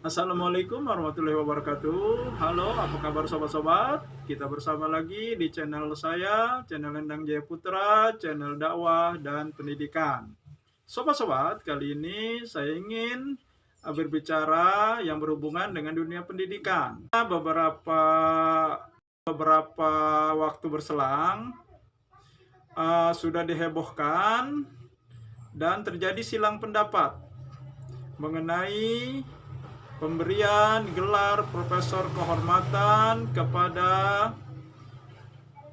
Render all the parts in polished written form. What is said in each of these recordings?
Assalamualaikum warahmatullahi wabarakatuh. Halo, apa kabar sobat-sobat? Kita bersama lagi di channel saya, channel Endang Jaya Putra, channel dakwah dan pendidikan. Sobat-sobat, kali ini saya ingin berbicara yang berhubungan dengan dunia pendidikan. Beberapa waktu berselang sudah dihebohkan dan terjadi silang pendapat mengenai pemberian gelar Profesor Kehormatan kepada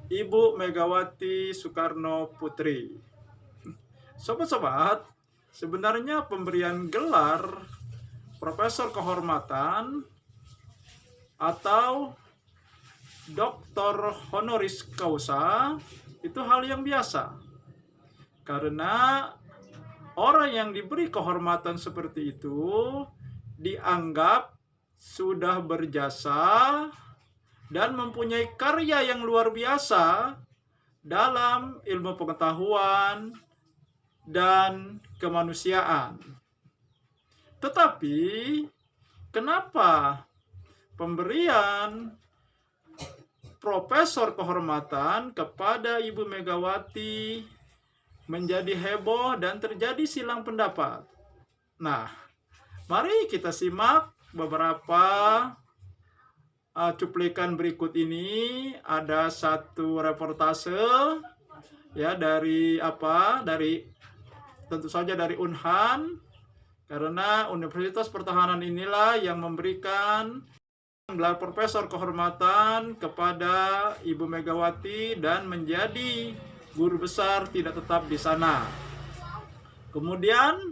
Ibu Megawati Soekarno Putri. Sobat-sobat, sebenarnya pemberian gelar Profesor Kehormatan atau Doktor Honoris Causa itu hal yang biasa. Karena orang yang diberi kehormatan seperti itu dianggap sudah berjasa dan mempunyai karya yang luar biasa dalam ilmu pengetahuan dan kemanusiaan. Tetapi, kenapa pemberian Profesor Kehormatan kepada Ibu Megawati menjadi heboh dan terjadi silang pendapat? Nah, mari kita simak beberapa cuplikan berikut ini. Ada satu reportase ya dari tentu saja dari Unhan, karena Universitas Pertahanan inilah yang memberikan gelar Profesor Kehormatan kepada Ibu Megawati dan menjadi guru besar tidak tetap di sana. Kemudian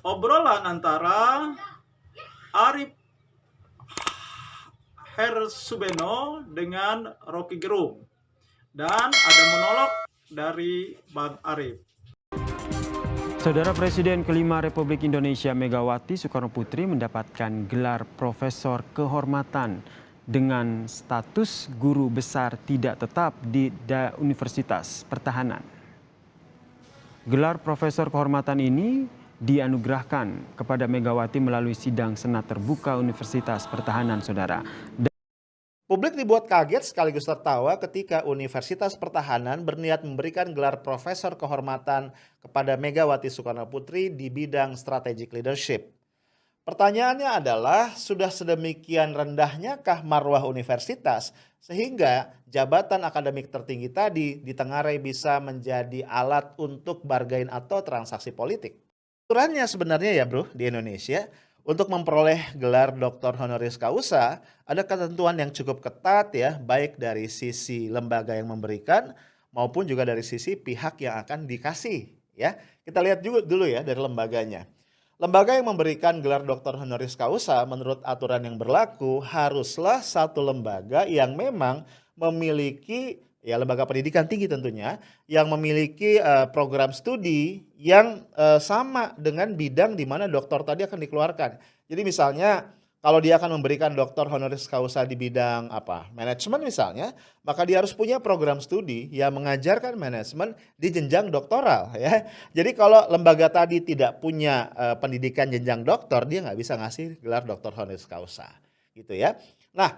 obrolan antara Arif Hersubeno dengan Rocky Gerung, dan ada monolog dari Bang Arif. Saudara Presiden kelima Republik Indonesia Megawati Soekarno Putri mendapatkan gelar Profesor Kehormatan dengan status guru besar tidak tetap di Universitas Pertahanan. Gelar Profesor Kehormatan ini dianugerahkan kepada Megawati melalui sidang Senat Terbuka Universitas Pertahanan, Saudara. Publik dibuat kaget sekaligus tertawa ketika Universitas Pertahanan berniat memberikan gelar Profesor Kehormatan kepada Megawati Soekarno Putri di bidang strategic leadership. Pertanyaannya adalah, sudah sedemikian rendahnyakah marwah universitas sehingga jabatan akademik tertinggi tadi ditengarai bisa menjadi alat untuk bargain atau transaksi politik? Aturannya sebenarnya ya bro, di Indonesia, untuk memperoleh gelar Dr. Honoris Causa ada ketentuan yang cukup ketat ya, baik dari sisi lembaga yang memberikan maupun juga dari sisi pihak yang akan dikasih ya. Kita lihat juga dulu ya dari lembaganya. Lembaga yang memberikan gelar Dr. Honoris Causa menurut aturan yang berlaku haruslah satu lembaga yang memang memiliki ya, lembaga pendidikan tinggi tentunya, yang memiliki program studi yang sama dengan bidang di mana doktor tadi akan dikeluarkan. Jadi misalnya kalau dia akan memberikan doktor honoris causa di bidang manajemen misalnya, maka dia harus punya program studi yang mengajarkan manajemen di jenjang doktoral ya. Jadi kalau lembaga tadi tidak punya pendidikan jenjang doktor, dia nggak bisa ngasih gelar doktor honoris causa gitu ya. Nah,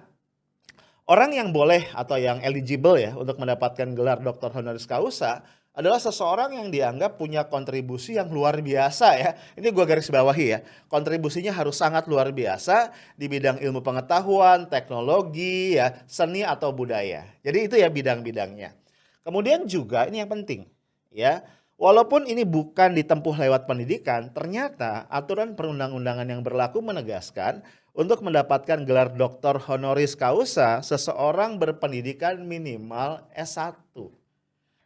orang yang boleh atau yang eligible ya untuk mendapatkan gelar Dr. Honoris Causa adalah seseorang yang dianggap punya kontribusi yang luar biasa ya. Ini gue garis bawahi ya. Kontribusinya harus sangat luar biasa di bidang ilmu pengetahuan, teknologi ya, seni atau budaya. Jadi itu ya bidang-bidangnya. Kemudian juga ini yang penting ya. Walaupun ini bukan ditempuh lewat pendidikan, ternyata aturan perundang-undangan yang berlaku menegaskan untuk mendapatkan gelar Dr. Honoris Causa, seseorang berpendidikan minimal S1.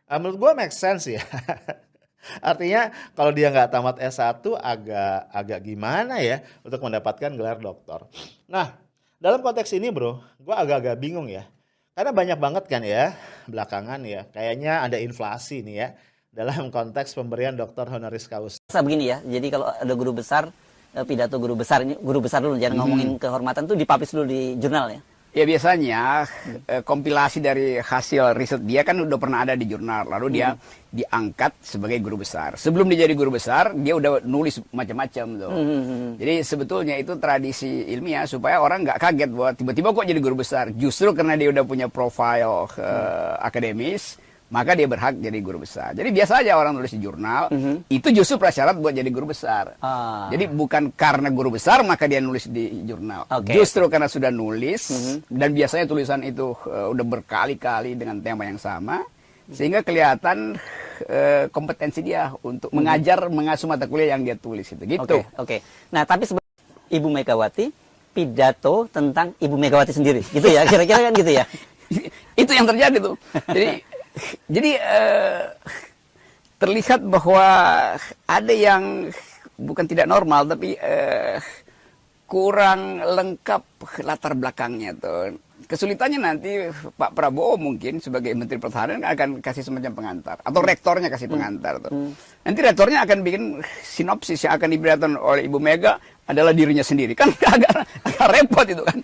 Menurut gue make sense ya. Artinya kalau dia nggak tamat S1 agak gimana ya untuk mendapatkan gelar doktor. Nah, dalam konteks ini bro, gue agak-agak bingung ya. Karena banyak banget kan ya belakangan ya, kayaknya ada inflasi nih ya dalam konteks pemberian Dr. Honoris Causa. Begini ya, jadi kalau ada guru besar, pidato guru besar dulu, jangan ngomongin kehormatan tuh dipublish dulu di jurnal ya. Ya biasanya kompilasi dari hasil riset dia kan udah pernah ada di jurnal, lalu dia diangkat sebagai guru besar. Sebelum dia jadi guru besar, dia udah nulis macam-macam tuh. Jadi sebetulnya itu tradisi ilmiah supaya orang nggak kaget bahwa tiba-tiba kok jadi guru besar. Justru karena dia udah punya profil akademis, maka dia berhak jadi guru besar. Jadi biasa aja orang nulis di jurnal, itu justru prasyarat buat jadi guru besar. Jadi bukan karena guru besar maka dia nulis di jurnal. Justru karena sudah nulis, dan biasanya tulisan itu udah berkali-kali dengan tema yang sama, sehingga kelihatan kompetensi dia untuk mengajar, mengasuh mata kuliah yang dia tulis itu. Gitu. Oke. Nah, tapi Ibu Megawati pidato tentang Ibu Megawati sendiri, gitu ya? Kira-kira kan gitu ya? Itu yang terjadi tuh. Jadi terlihat bahwa ada yang bukan tidak normal tapi kurang lengkap latar belakangnya tuh. Kesulitannya nanti Pak Prabowo mungkin sebagai Menteri Pertahanan akan kasih semacam pengantar atau rektornya kasih pengantar tuh. Nanti rektornya akan bikin sinopsis yang akan diberitakan oleh Ibu Mega adalah dirinya sendiri, kan agak repot itu kan.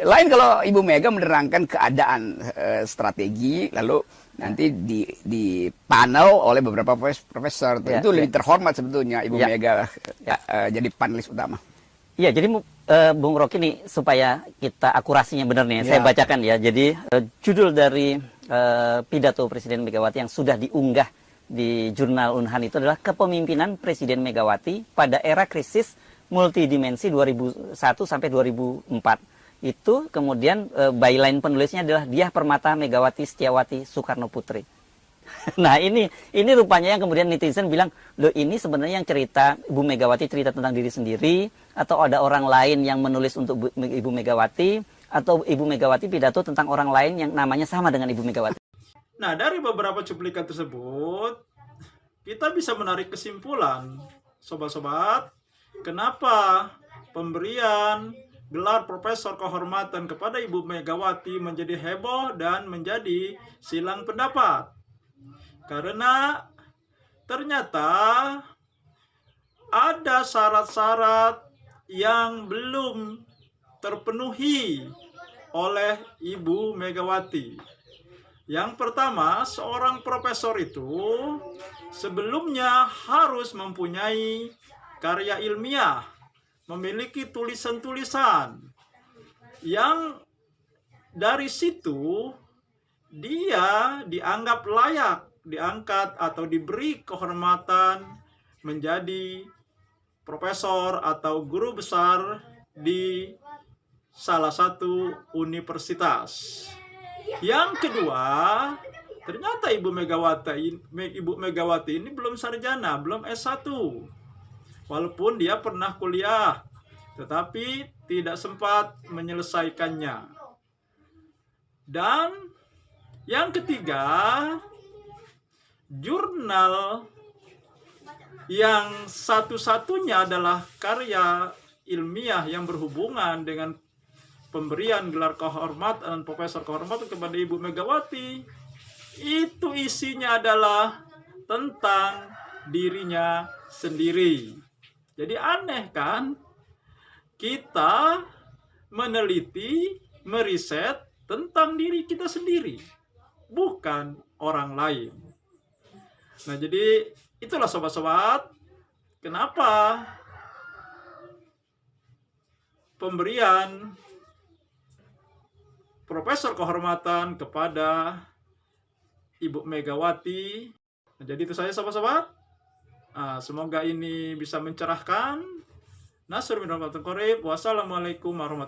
Lain kalau Ibu Mega menerangkan keadaan strategi, lalu nanti di panel oleh beberapa profesor. Itu lebih terhormat sebetulnya Ibu Mega jadi panelis utama. Iya, jadi Bung Rocky nih supaya kita akurasinya benar nih, saya bacakan ya. Jadi judul dari pidato Presiden Megawati yang sudah diunggah di jurnal Unhan itu adalah Kepemimpinan Presiden Megawati pada Era Krisis Multidimensi 2001 sampai 2004. Itu kemudian byline penulisnya adalah Diah Permata Megawati Setiawati Soekarno Putri. Nah ini rupanya yang kemudian netizen bilang, loh ini sebenarnya yang cerita Ibu Megawati cerita tentang diri sendiri, atau ada orang lain yang menulis untuk Ibu Megawati, atau Ibu Megawati pidato tentang orang lain yang namanya sama dengan Ibu Megawati. Nah, dari beberapa cuplikan tersebut, kita bisa menarik kesimpulan, sobat-sobat, kenapa pemberian gelar Profesor Kehormatan kepada Ibu Megawati menjadi heboh dan menjadi silang pendapat. Karena ternyata ada syarat-syarat yang belum terpenuhi oleh Ibu Megawati. Yang pertama, seorang profesor itu sebelumnya harus mempunyai karya ilmiah, memiliki tulisan-tulisan yang dari situ dia dianggap layak diangkat atau diberi kehormatan menjadi profesor atau guru besar di salah satu universitas. Yang kedua, ternyata Ibu Megawati ini belum sarjana, belum S1. Walaupun dia pernah kuliah, tetapi tidak sempat menyelesaikannya. Dan yang ketiga, jurnal yang satu-satunya adalah karya ilmiah yang berhubungan dengan pemberian gelar kehormatan profesor kehormatan kepada Ibu Megawati, itu isinya adalah tentang dirinya sendiri. Jadi aneh kan? Kita meneliti, meriset tentang diri kita sendiri, bukan orang lain. Nah, jadi itulah sobat-sobat, kenapa pemberian Profesor Kehormatan kepada Ibu Megawati. Nah, jadi itu saja sobat-sobat. Semoga ini bisa mencerahkan. Wassalamualaikum warahmatullahi wabarakatuh.